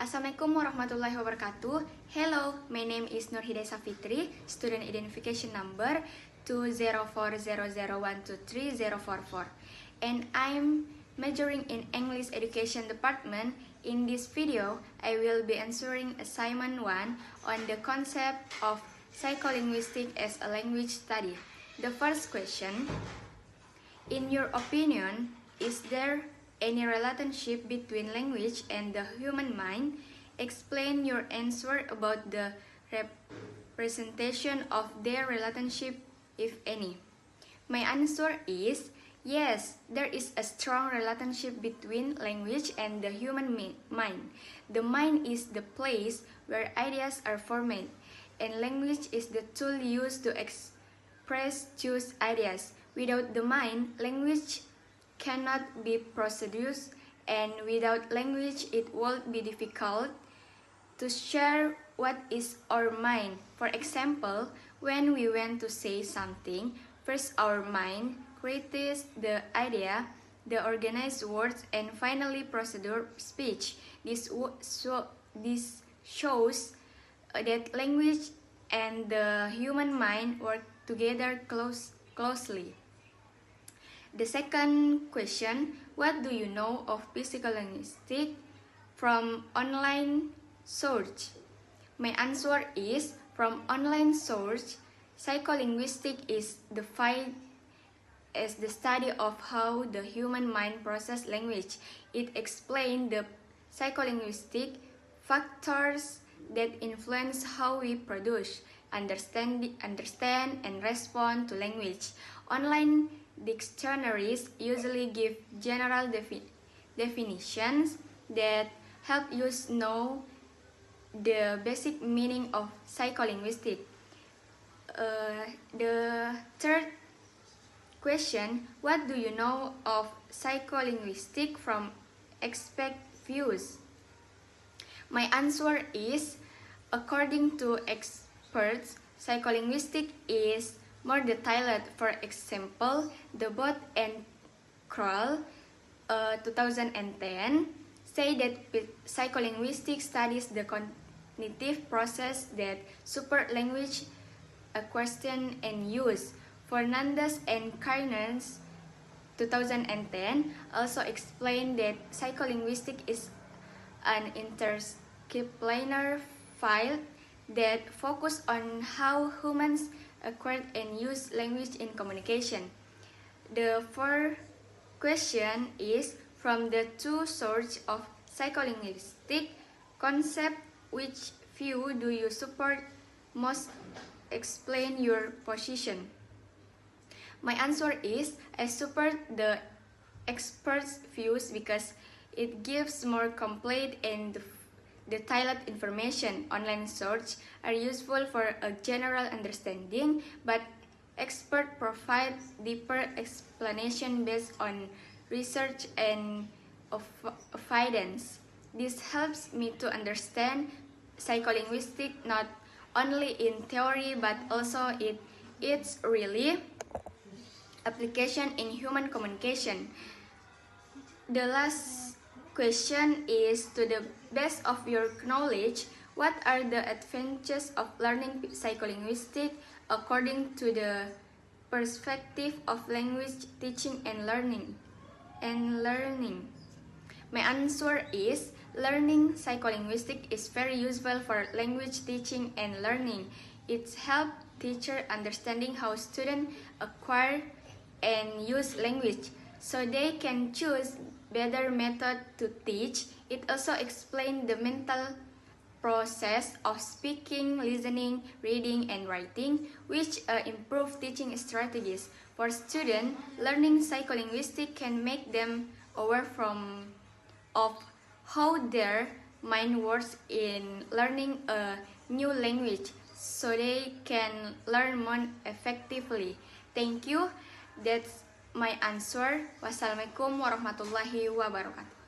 Assalamualaikum warahmatullahi wabarakatuh. Hello, my name is Nurhidayah Safitri, student identification number 20400123044, and I'm majoring in English Education Department. In this video, I will be answering assignment 1 on the concept of psycholinguistics as a language study. The first question: in your opinion, is there any relationship between language and the human mind? Explain your answer about the representation of their relationship, if any. My answer is yes, there is a strong relationship between language and the human mind. The mind is the place where ideas are formed, and language is the tool used to express those ideas. Without the mind, language cannot be produced, and without language it would be difficult to share what is our mind. For example, when we want to say something, first our mind creates the idea, the organized words, and finally procedure speech. This shows that language and the human mind work together closely. The second question: what do you know of psycholinguistics from online source? My answer is from online source. Psycholinguistics is defined as the study of how the human mind processes language. It explains the psycholinguistic factors that influence how we produce, understand, and respond to language. Online dictionaries usually give general definitions that help you know the basic meaning of psycholinguistics. The third question: what do you know of psycholinguistics from expert views? My answer is, according to experts, psycholinguistics is more detailed. For example, the Bott and Kroll 2010 say that psycholinguistics studies the cognitive process that support language acquisition and use. Fernandez and Carnes 2010 also explain that psycholinguistics is an interdisciplinary field that focuses on how humans acquire and use language in communication. The fourth question is, from the two sources of psycholinguistic concept, which view do you support most? Explain your position. My answer is, I support the experts' views because it gives more complete and detailed information. Online sources are useful for a general understanding, but experts provide deeper explanation based on research and evidence. This helps me to understand psycholinguistics not only in theory but also its really application in human communication. The last question is, to the best of your knowledge, what are the advantages of learning psycholinguistics according to the perspective of language teaching and learning? My answer is, learning psycholinguistics is very useful for language teaching and learning. It helps teachers understanding how students acquire and use language, so they can choose better method to teach. It also explains the mental process of speaking, listening, reading, and writing, which improve teaching strategies. For students, learning psycholinguistics can make them aware of how their mind works in learning a new language, so they can learn more effectively. Thank you. That's my answer. Wassalamualaikum warahmatullahi wabarakatuh.